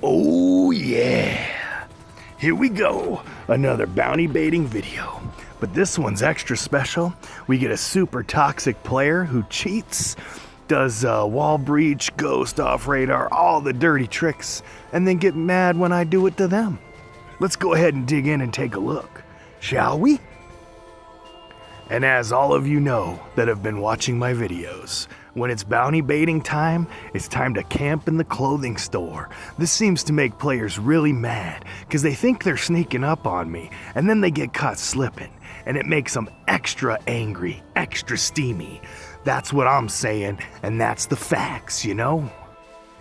Oh yeah, here we go, another bounty baiting video. But this one's extra special. We get a super toxic player who cheats, does wall breach, ghost, off radar, all the dirty tricks, and then get mad when I do it to them. Let's go ahead and dig in and take a look, shall we? And as all of you know that have been watching my videos, when it's bounty baiting time, it's time to camp in the clothing store. This seems to make players really mad because they think they're sneaking up on me and then they get caught slipping, and it makes them extra angry, extra steamy. That's what I'm saying, and that's the facts, you know?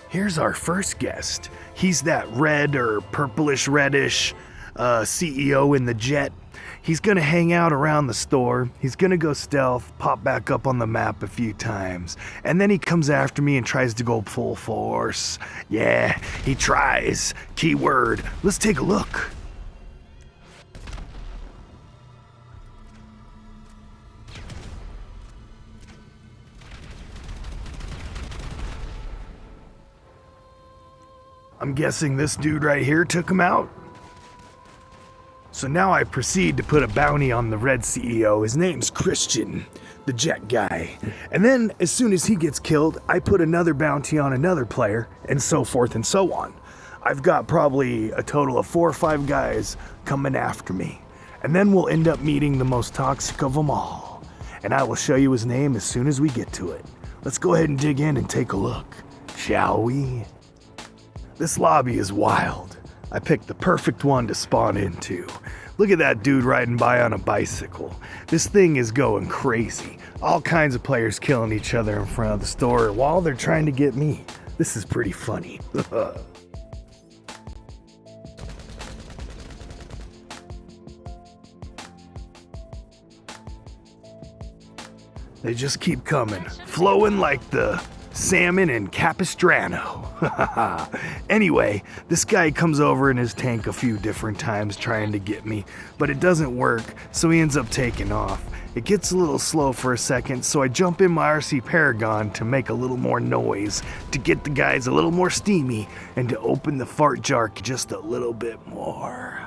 Here's our first guest. He's that red or purplish reddish CEO in the jet. He's gonna hang out around the store, he's gonna go stealth, pop back up on the map a few times, and then he comes after me and tries to go full force. Yeah, he tries. Keyword. Let's take a look. I'm guessing this dude right here took him out. So now I proceed to put a bounty on the red CEO. His name's Christian, the jet guy. And then as soon as he gets killed, I put another bounty on another player, and so forth and so on. I've got probably a total of 4 or 5 guys coming after me. And then we'll end up meeting the most toxic of them all. And I will show you his name as soon as we get to it. Let's go ahead and dig in and take a look, shall we? This lobby is wild. I picked the perfect one to spawn into. Look at that dude riding by on a bicycle. This thing is going crazy. All kinds of players killing each other in front of the store while they're trying to get me. This is pretty funny. They just keep coming, flowing like the salmon in Capistrano. Anyway, this guy comes over in his tank a few different times trying to get me, but it doesn't work, so he ends up taking off. It gets a little slow for a second, so I jump in my RC Paragon to make a little more noise, to get the guys a little more steamy, and to open the fart jar just a little bit more.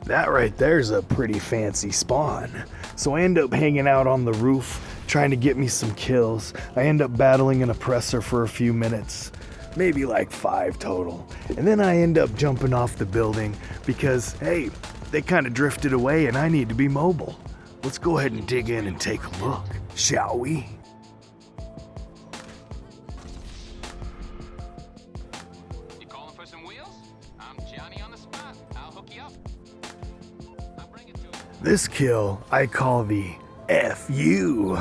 That right there's a pretty fancy spawn. So I end up hanging out on the roof, trying to get me some kills. I end up battling an oppressor for a few minutes, maybe like 5 total. And then I end up jumping off the building because, hey, they kind of drifted away and I need to be mobile. Let's go ahead and dig in and take a look, shall we? You calling for some wheels? I'm Johnny on the spot. I'll hook you up. This kill I call the FU.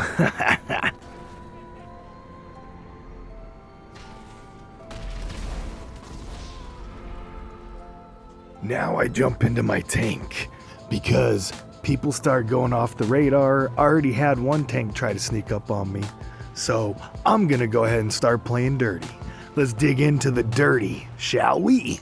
Now I jump into my tank because people start going off the radar. I already had one tank try to sneak up on me, so I'm gonna go ahead and start playing dirty. Let's dig into the dirty, shall we?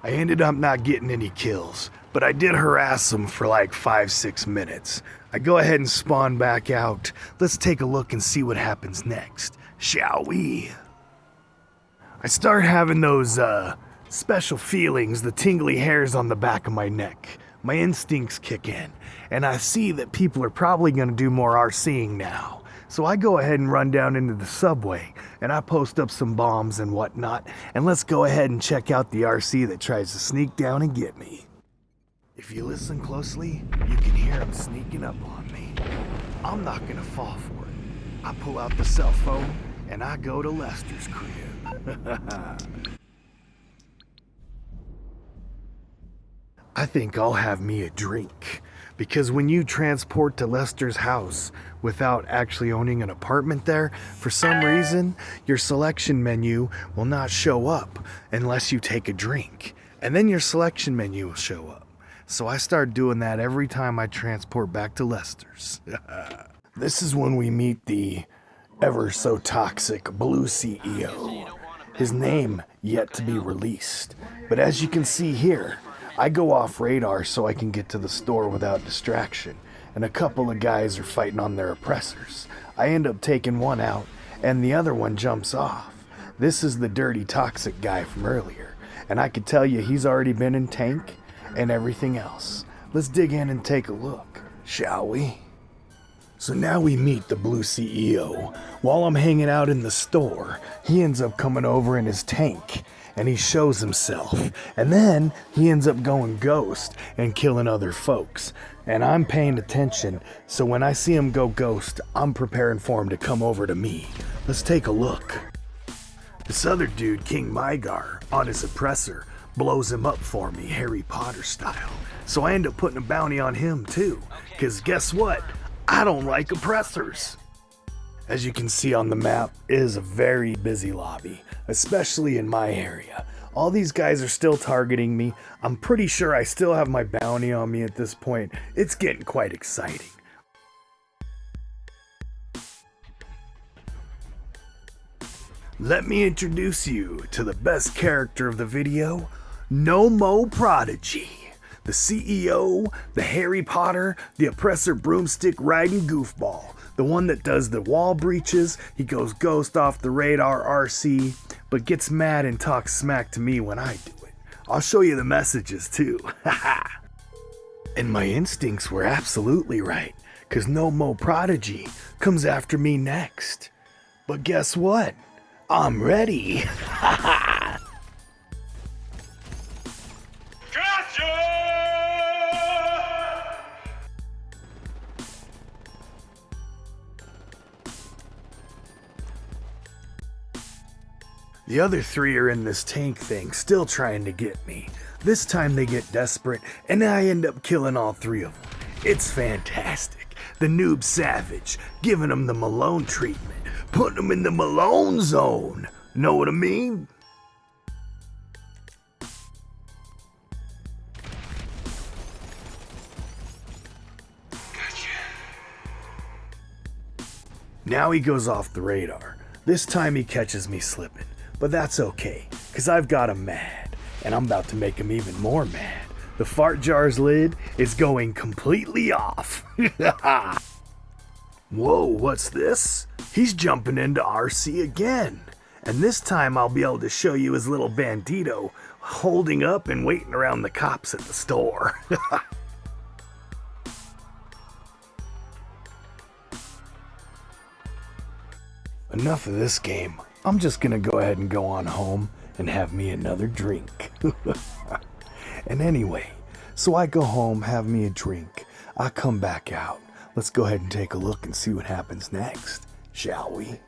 I ended up not getting any kills, but I did harass them for like 5-6 minutes. I go ahead and spawn back out. Let's take a look and see what happens next, shall we? I start having those special feelings, the tingly hairs on the back of my neck. My instincts kick in, and I see that people are probably gonna do more RCing now. So I go ahead and run down into the subway, and I post up some bombs and whatnot, and let's go ahead and check out the RC that tries to sneak down and get me. If you listen closely, you can hear him sneaking up on me. I'm not gonna fall for it. I pull out the cell phone and I go to Lester's crib. I think I'll have me a drink. Because when you transport to Lester's house without actually owning an apartment there, for some reason, your selection menu will not show up unless you take a drink. And then your selection menu will show up. So I start doing that every time I transport back to Lester's. This is when we meet the ever so toxic blue CEO. His name yet to be released. But as you can see here, I go off radar so I can get to the store without distraction, and a couple of guys are fighting on their oppressors. I end up taking one out, and the other one jumps off. This is the dirty toxic guy from earlier, and I can tell you he's already been in tank and everything else. Let's dig in and take a look, shall we? So now we meet the blue CEO. While I'm hanging out in the store, he ends up coming over in his tank, and he shows himself. And then he ends up going ghost and killing other folks. And I'm paying attention, so when I see him go ghost, I'm preparing for him to come over to me. Let's take a look. This other dude, King Mygar, on his oppressor, blows him up for me, Harry Potter style. So I end up putting a bounty on him too, because guess what? I don't like oppressors. As you can see on the map, it is a very busy lobby, especially in my area. All these guys are still targeting me. I'm pretty sure I still have my bounty on me at this point. It's getting quite exciting. Let me introduce you to the best character of the video, No Prodigy. The CEO, the Harry Potter, the oppressor broomstick riding goofball. The one that does the wall breaches, he goes ghost off the radar RC, but gets mad and talks smack to me when I do it. I'll show you the messages too. And my instincts were absolutely right, cause No Prodigy comes after me next. But guess what? I'm ready. The other three are in this tank thing, still trying to get me. This time they get desperate, and I end up killing all three of them. It's fantastic. The Noob Savage, giving them the Malone treatment, putting them in the Malone zone. Know what I mean? Gotcha. Now he goes off the radar. This time he catches me slipping. But that's okay, because I've got him mad, and I'm about to make him even more mad. The fart jar's lid is going completely off. Whoa, what's this? He's jumping into RC again. And this time I'll be able to show you his little bandito holding up and waiting around the cops at the store. Enough of this game. I'm just gonna go ahead and go on home and have me another drink. And anyway, so I go home, have me a drink. I come back out. Let's go ahead and take a look and see what happens next, shall we?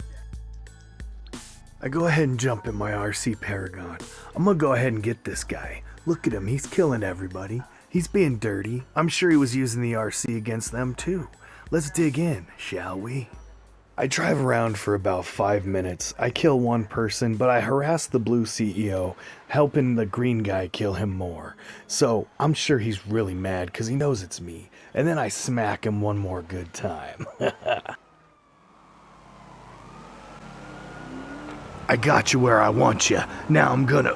I go ahead and jump in my RC Paragon. I'm gonna go ahead and get this guy. Look at him, he's killing everybody. He's being dirty. I'm sure he was using the RC against them too. Let's dig in, shall we? I drive around for about 5 minutes. I kill one person, but I harass the blue CEO, helping the green guy kill him more. So I'm sure he's really mad because he knows it's me. And then I smack him one more good time. I got you where I want you. Now I'm gonna,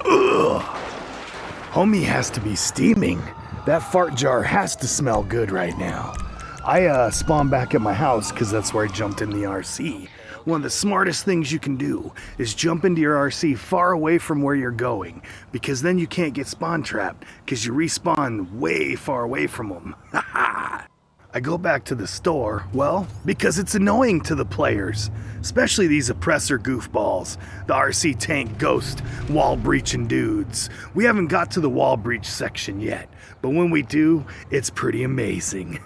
Homie has to be steaming. That fart jar has to smell good right now. I spawned back at my house because that's where I jumped in the RC. One of the smartest things you can do is jump into your RC far away from where you're going, because then you can't get spawn trapped because you respawn way far away from them. I I go back to the store, well, because it's annoying to the players, especially these oppressor goofballs, the RC Tank Ghost wall breaching dudes. We haven't got to the wall breach section yet, but when we do, it's pretty amazing.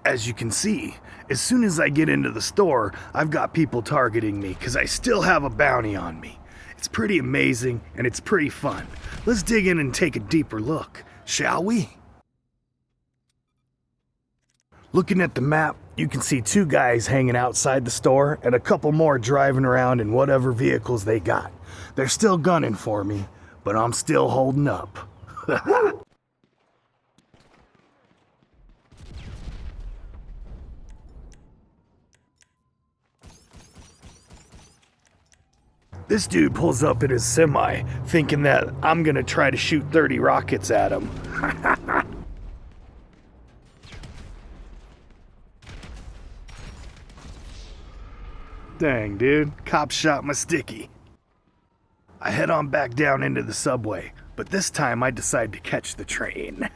As you can see, as soon as I get into the store, I've got people targeting me because I still have a bounty on me. It's pretty amazing and it's pretty fun. Let's dig in and take a deeper look, shall we? Looking at the map, you can see 2 guys hanging outside the store and a couple more driving around in whatever vehicles they got. They're still gunning for me, but I'm still holding up. This dude pulls up in his semi, thinking that I'm gonna try to shoot 30 rockets at him. Dang, dude, cop shot my sticky. I head on back down into the subway, but this time I decide to catch the train.